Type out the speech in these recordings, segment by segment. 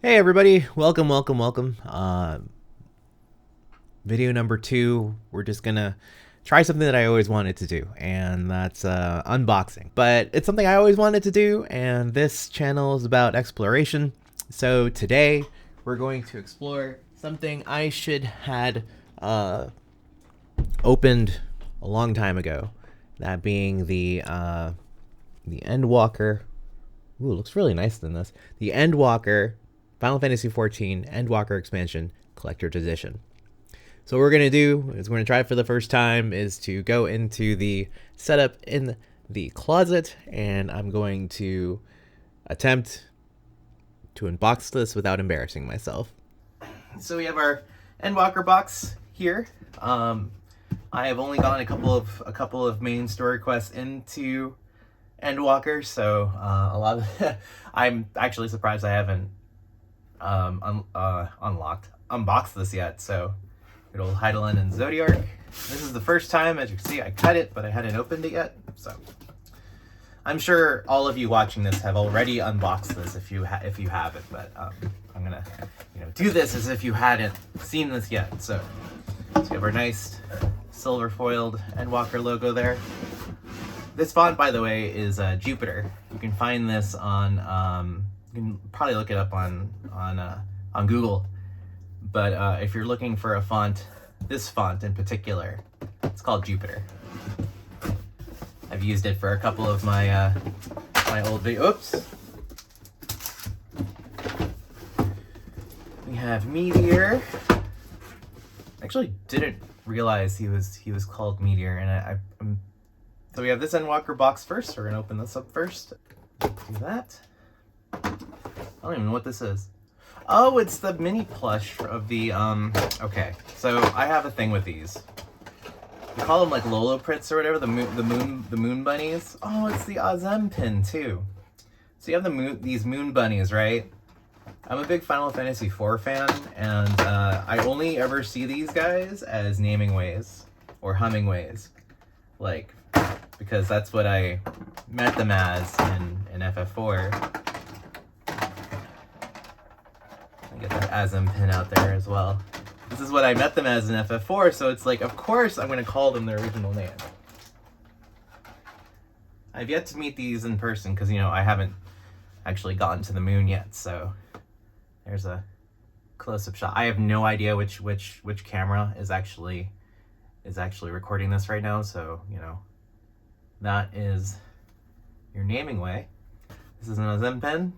Hey everybody, welcome. Video number 2, we're just gonna try something that I always wanted to do, and that's unboxing. But it's something I always wanted to do, and this channel is about exploration. So today, we're going to explore something I should had opened a long time ago. That being the Endwalker. Ooh, it looks really nice in this. The Endwalker Final Fantasy XIV Endwalker Expansion Collector's Edition. So what we're going to do is we're going to try it for the first time is to go into the setup in the closet, and I'm going to attempt to unbox this without embarrassing myself. So we have our Endwalker box here. I have only gotten a couple of main story quests into Endwalker, so a lot of I'm actually surprised I haven't unboxed this yet. So good old Heidelin and Zodiark. This is the first time, as you can see, I cut it, but I hadn't opened it yet. So I'm sure all of you watching this have already unboxed this if you haven't. But I'm gonna do this as if you hadn't seen this yet. So we have our nice silver foiled Endwalker logo there. This font, by the way, is Jupiter. You can find this on you can probably look it up on Google. But if you're looking for a font, this font in particular, it's called Jupiter. I've used it for a couple of my my old videos. Oops. We have Meteor. I actually didn't realize he was called Meteor, and I'm so we have this Endwalker box first. We're gonna open this up first. Do that. I don't even know what this is. Oh, it's the mini plush of the okay, so I have a thing with these. You call them like Loporrits or whatever, the moon bunnies. Oh, it's the Azem pin too. So you have these moon bunnies, right? I'm a big Final Fantasy IV fan, and I only ever see these guys as naming ways or humming ways, like, because that's what I met them as in FF4. Get that Azem pin out there as well. This is what I met them as in FF4, so it's like, of course I'm going to call them their original name. I've yet to meet these in person because, I haven't actually gotten to the moon yet, so there's a close-up shot. I have no idea which camera is actually recording this right now, so, that is your naming way. This is an Azem pin.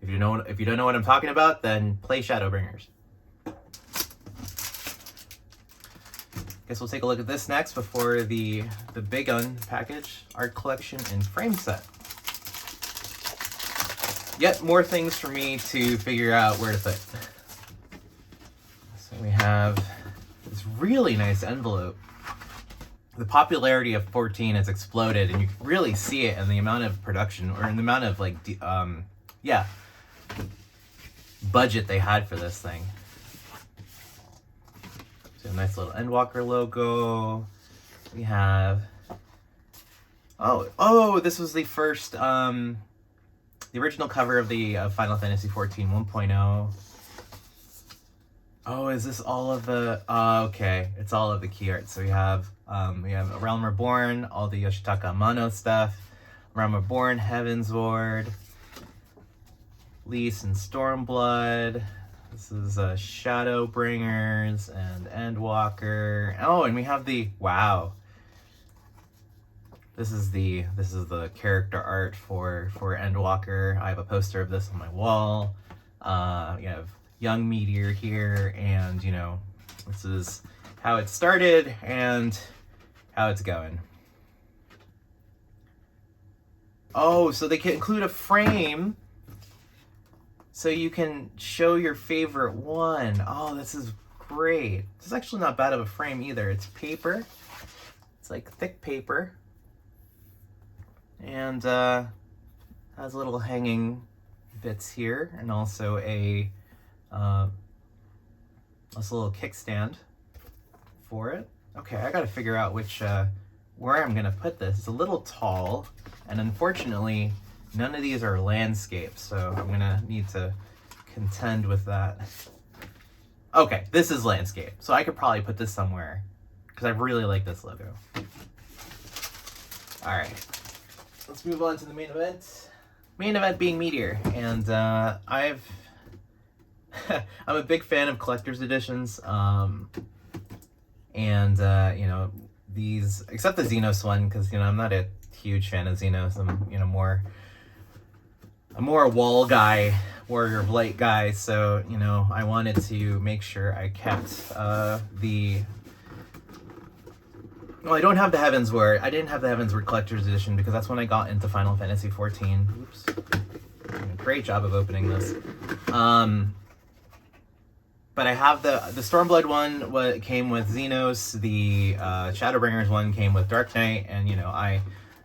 If you don't know what I'm talking about, then play Shadowbringers. Guess we'll take a look at this next before the big package, art collection and frame set. Yet more things for me to figure out where to put. So we have this really nice envelope. The popularity of 14 has exploded, and you can really see it in the amount of production, or in the amount of budget they had for this thing. So a nice little Endwalker logo. We have this was the first the original cover of the Final Fantasy XIV 1.0. Oh, is this all of the okay, it's all of the key art. So we have A Realm Reborn, all the Yoshitaka Amano stuff, Realm Reborn, Heaven's Ward, Lease and Stormblood. This is Shadowbringers and Endwalker. Oh, and we have the wow. This is the character art for Endwalker. I have a poster of this on my wall. You have young Meteor here, and this is how it started and how it's going. Oh, so they can include a frame so you can show your favorite one. Oh, this is great. This is actually not bad of a frame either. It's paper. It's like thick paper. And has little hanging bits here, and also a this little kickstand for it. Okay, I gotta figure out where I'm gonna put this. It's a little tall, and unfortunately, none of these are landscapes, so I'm gonna need to contend with that. Okay, this is landscape, so I could probably put this somewhere because I really like this logo. All right, let's move on to the main event. Main event being Meteor, and I'm a big fan of collector's editions, and you know, these, except the Xenos one, because, you know, I'm not a huge fan of Xenos. I'm, you know, more a wall guy, Warrior of Light guy, so, you know, I wanted to make sure I kept the... Well, I don't have the Heavensward. I didn't have the Heavensward Collector's Edition because that's when I got into Final Fantasy XIV. Oops. Great job of opening this. But I have the Stormblood one. What came with Xenos. The Shadowbringers one came with Dark Knight, and, you know,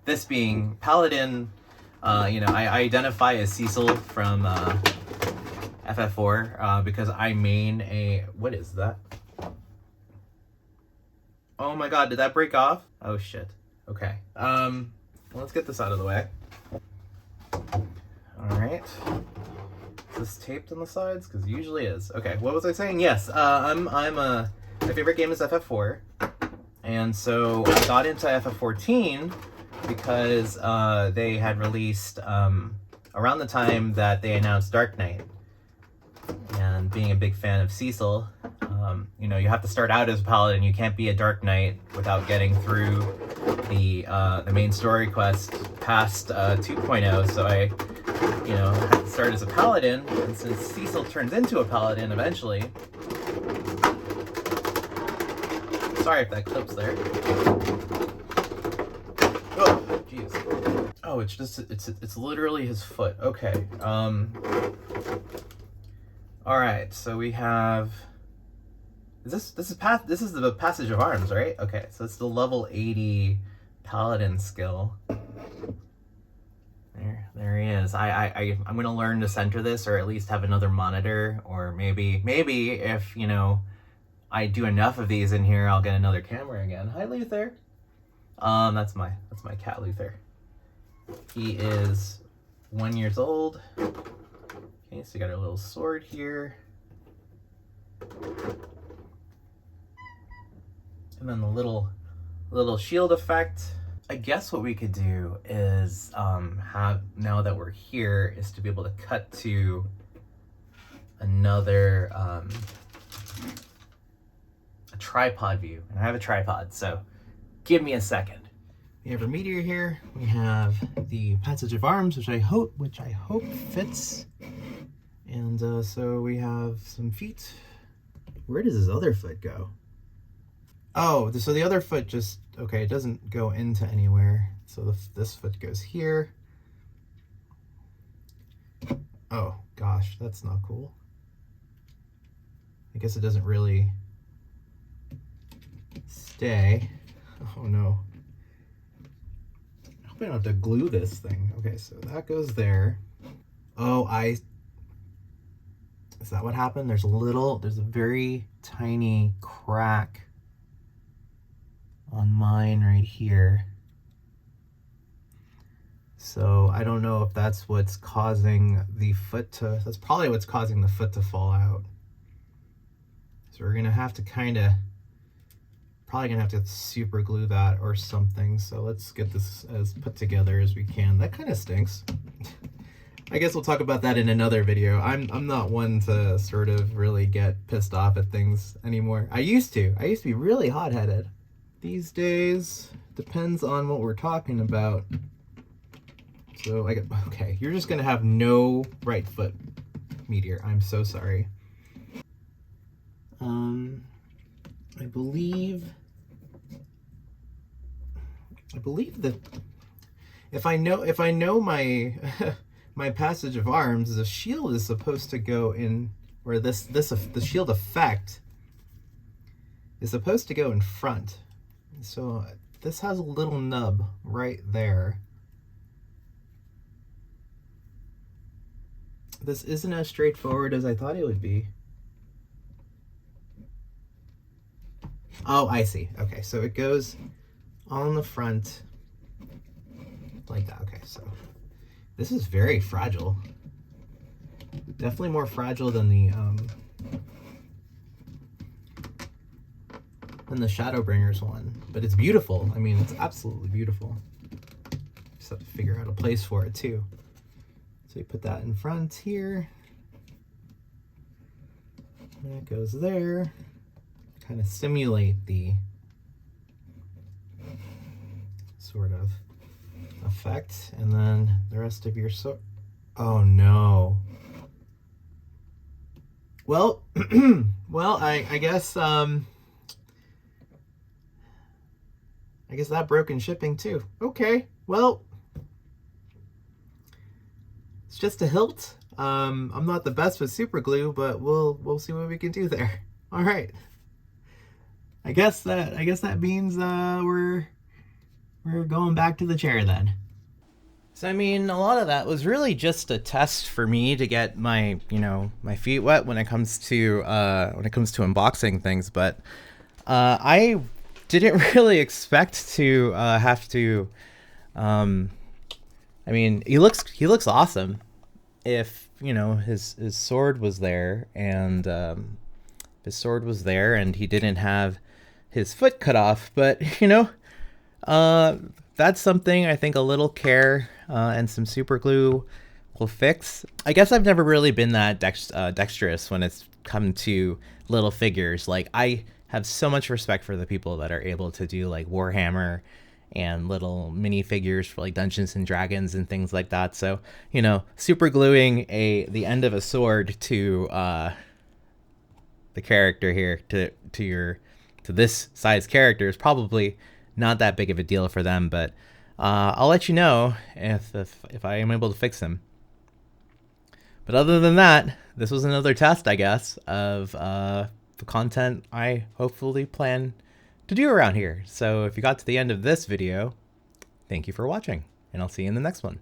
this being Paladin, you know, I identify as Cecil from FF4 because I main a... What is that? Oh my god, did that break off? Oh shit. Okay. Let's get this out of the way. Alright. Is this taped on the sides? Because it usually is. Okay, what was I saying? Yes, my favorite game is FF4. And so I got into FF14 because they had released, around the time that they announced Dark Knight. And being a big fan of Cecil, you know, you have to start out as a Paladin. You can't be a Dark Knight without getting through the main story quest past 2.0. So I, you know, had to start as a Paladin. And since Cecil turns into a Paladin eventually... Sorry if that clips there. Oh, jeez. Oh, it's just, it's literally his foot. Okay. All right, so we have... This is the Passage of Arms, right? Okay, so it's the level 80 Paladin skill. There he is. I'm gonna learn to center this, or at least have another monitor, or maybe if, you know, I do enough of these in here, I'll get another camera again. Hi, Luther. That's my cat, Luther. He is 1 year old. Okay, so you got a little sword here. And then the little shield effect. I guess what we could do is have, now that we're here, is to be able to cut to another a tripod view. And I have a tripod, so give me a second. We have our Meteor here. We have the Passage of Arms, which I hope fits. And so we have some feet. Where does his other foot go? Oh, so the other foot just, okay, it doesn't go into anywhere. So this foot goes here. Oh, gosh, that's not cool. I guess it doesn't really stay. Oh, no. I hope I don't have to glue this thing. Okay, so that goes there. Oh, is that what happened? There's a very tiny crack on mine right here. So I don't know if that's what's causing the foot to, that's probably what's causing the foot to fall out. So we're gonna have to probably gonna have to super glue that or something. So let's get this as put together as we can. That kind of stinks. I guess we'll talk about that in another video. I'm not one to sort of really get pissed off at things anymore. I used to be really hot-headed. These days, depends on what we're talking about. So okay, you're just gonna have no right foot, Meteor. I'm so sorry. I believe that if I know my my Passage of Arms, the shield is supposed to go in, or the shield effect is supposed to go in front. So this has a little nub right there. This isn't as straightforward as I thought it would be. Oh, I see. Okay, so it goes on the front like that. Okay, so this is very fragile. Definitely more fragile than the Shadowbringers one, but it's beautiful. I mean, it's absolutely beautiful. Just have to figure out a place for it too. So we put that in front here. And it goes there. Kind of simulate the sort of effect, and then the rest of your oh no. Well, well, I guess I guess that broke in shipping too. Okay, well, it's just a hilt. I'm not the best with super glue, but we'll see what we can do there. All right. I guess that means we're going back to the chair then. So I mean, a lot of that was really just a test for me to get my, you know, my feet wet when it comes to unboxing things, but I didn't really expect to have to I mean, he looks awesome. If, you know, his sword was there, and he didn't have his foot cut off, but you know, that's something I think a little care and some super glue will fix. I guess I've never really been that dexterous when it's come to little figures. Like, I have so much respect for the people that are able to do like Warhammer and little mini figures for like Dungeons and Dragons and things like that. So, you know, super gluing the end of a sword to the character here to this size character is probably not that big of a deal for them, but I'll let you know if I am able to fix them. But other than that, this was another test, I guess, of the content I hopefully plan to do around here. So if you got to the end of this video, thank you for watching, and I'll see you in the next one.